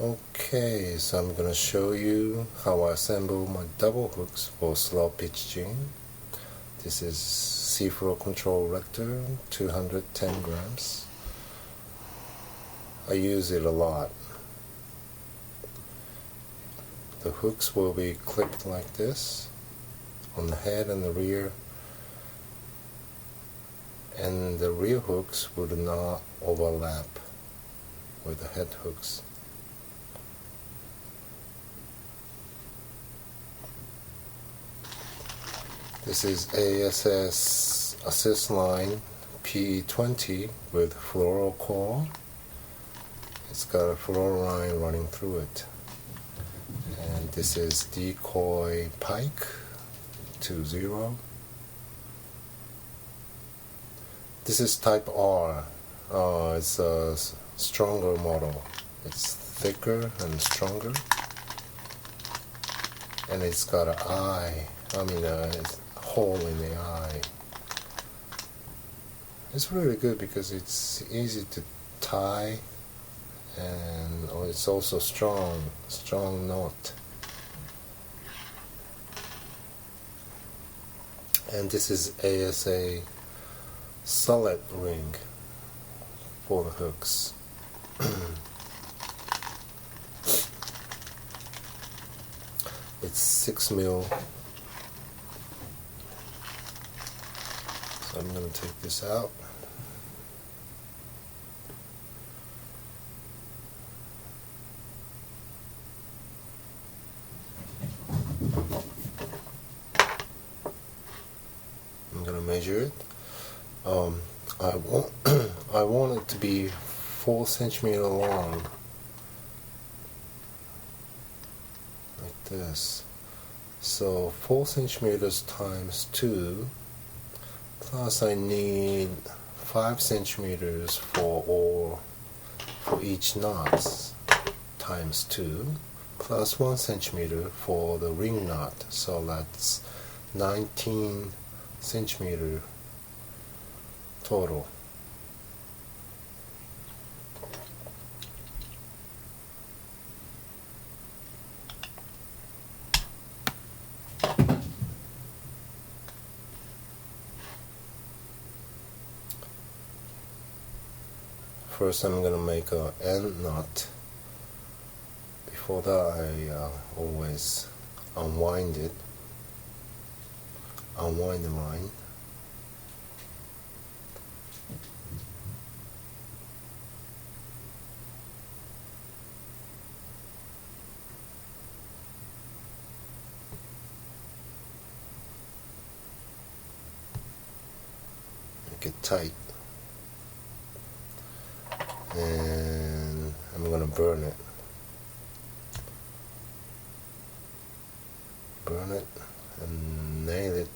Okay, so I'm going to show you how I assemble my double hooks for slow pitch jigging. This is Seafloor control Rector, 210 grams. I use it a lot. The hooks will be clipped like this on the head and the rear, and the rear hooks would not overlap with the head hooks. This is ASS assist line PE20 with Fluoro Core. It's got a fluoro line running through it. And this is Decoy Pike 20. This is type R. It's a stronger model. It's thicker and stronger. And it's got an eye. It's a hole in the eye. It's really good because it's easy to tie, and it's also strong knot. And this is ASA solid ring for the hooks. It's 6 mil. So I'm going to take this out. I'm going to measure it. I want it to be 4 centimeters long, like this. So 4 centimeters times 2, plus I need 5 centimeters for each knot, times 2, plus 1 centimeter for the ring knot. So that's 19 centimeter total. First I'm going to make an end knot. Before that I always unwind the line. Make it tight. And I'm going to burn it and nail it.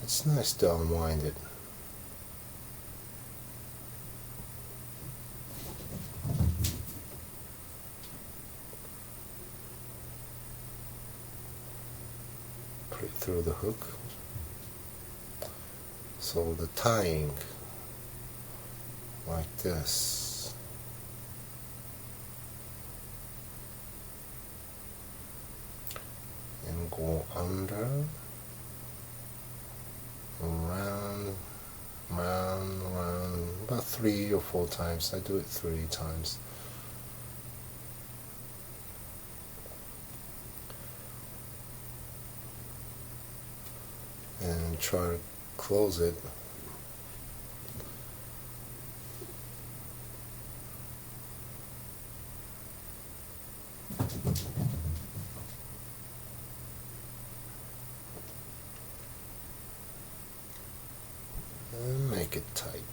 It's nice to unwind it. Put it through the hook. So the tying, like this. And go under, round, about 3 or 4 times. I do it 3 times. And try to close it. And make it tight.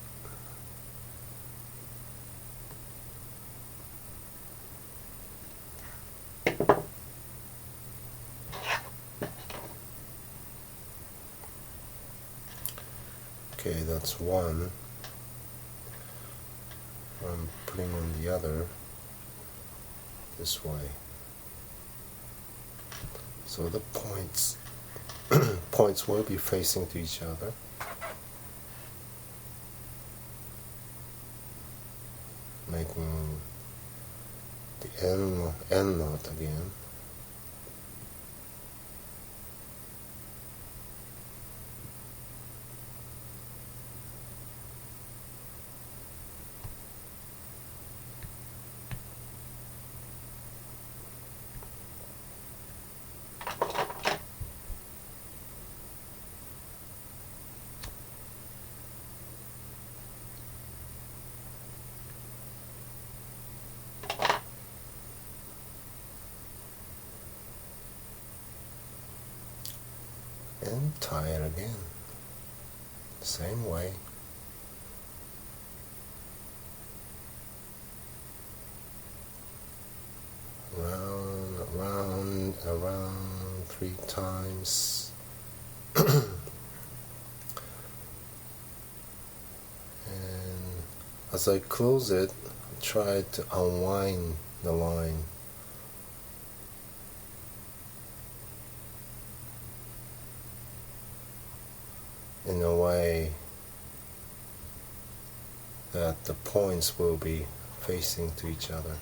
Okay, that's one. I'm putting on the other this way. So the points points will be facing to each other. Making the end knot again. And tie it again, same way. Around 3 times. And as I close it, try to unwind the line. In a way that the points will be facing to each other.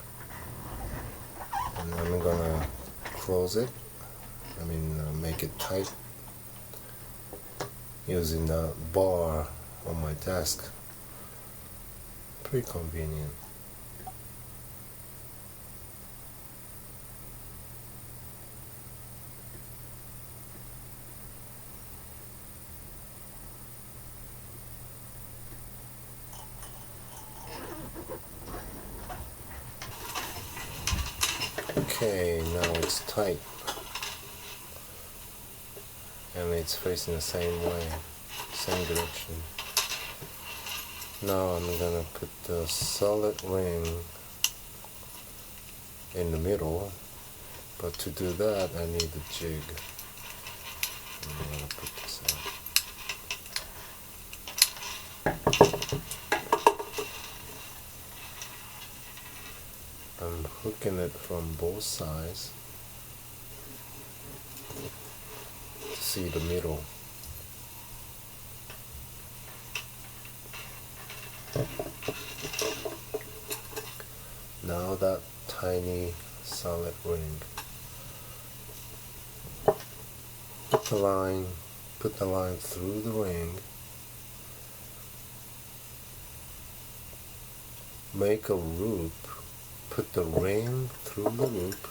And I'm gonna close it, make it tight using the bar on my desk. Pretty convenient. Okay, now it's tight and it's facing the same way, same direction. Now I'm gonna put the solid ring in the middle, but to do that I need a jig. I'm gonna put this out. I'm hooking it from both sides to see the middle. Now that tiny solid ring. Put the line through the ring. Make a loop. Put the ring through the loop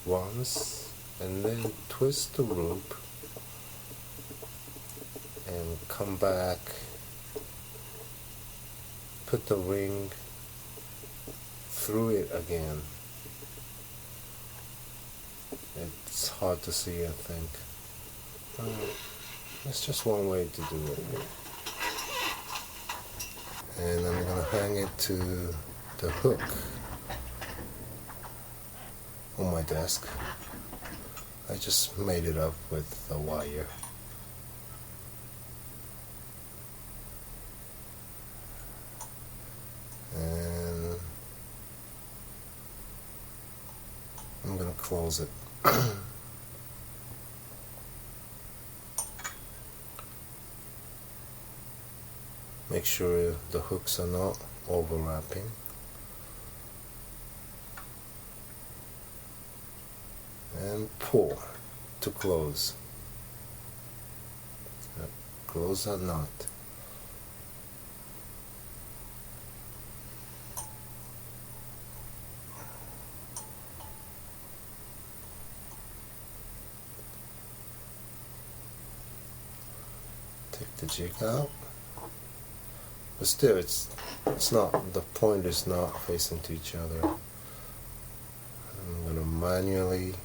once and then twist the loop and come back. Put the ring through it again. It's hard to see, I think. It's just one way to do it. And I'm going to hang it to the hook on my desk. I just made it up with a wire. And I'm going to close it. Make sure the hooks are not overlapping. And pull to close. Close that knot. Take the jig out. But still, it's not, the point is not facing to each other. I'm going to manually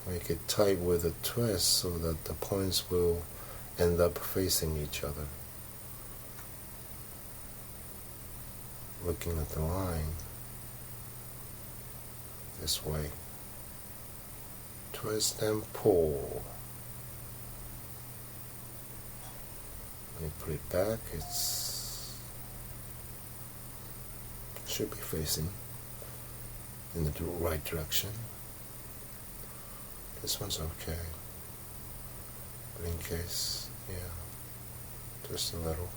make it tight with a twist so that the points will end up facing each other. Looking at the line this way. Twist and pull. Let me put it back. It's should be facing in the right direction. This one's okay. But in case, yeah, just a little.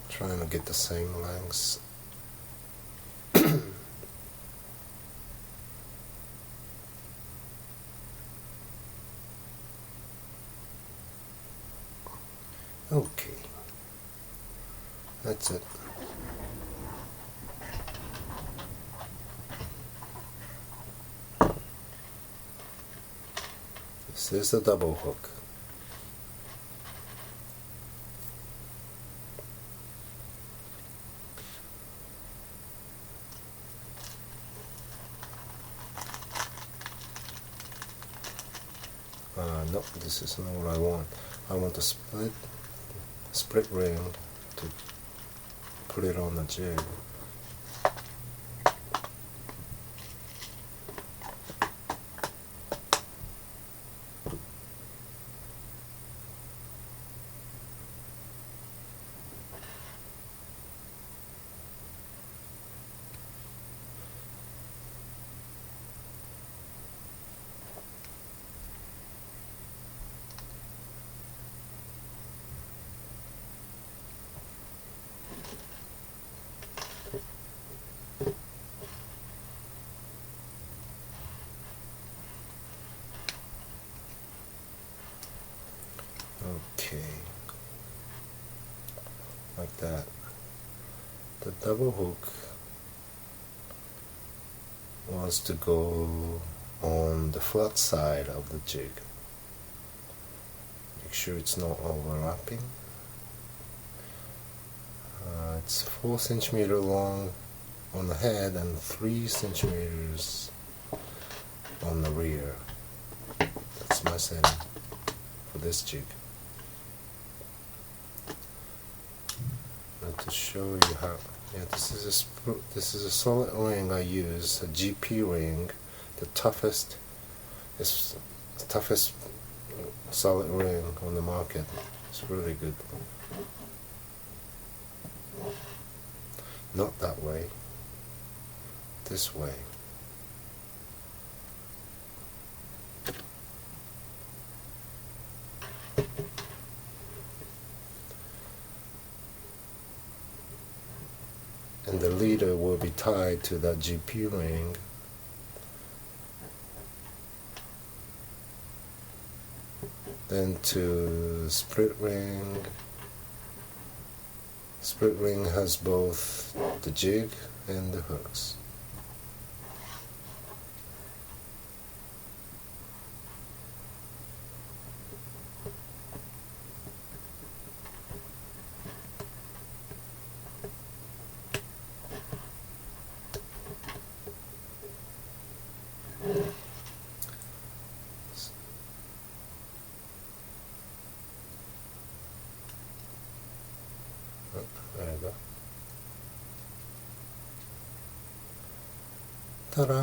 Trying to get the same lengths. Okay, that's it. This is the double hook. No, this is not what I want. I want a split ring to put it on the jig. Okay, like that. The double hook wants to go on the flat side of the jig. Make sure it's not overlapping. It's 4 centimeters long on the head and 3 centimeters on the rear. That's my setting for this jig. Now to show you how, yeah, this is a solid ring I use, a GP ring, the toughest solid ring on the market. It's really good. Not that way, this way. And the leader will be tied to that GP ring. Then to split ring. Split ring has both the jig and the hooks. There you go. Ta-da!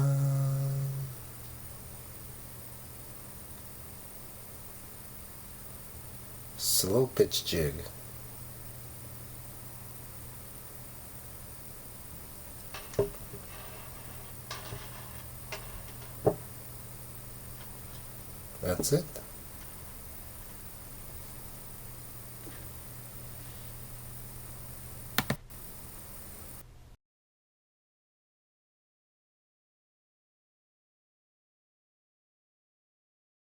Slow pitch jig. That's it.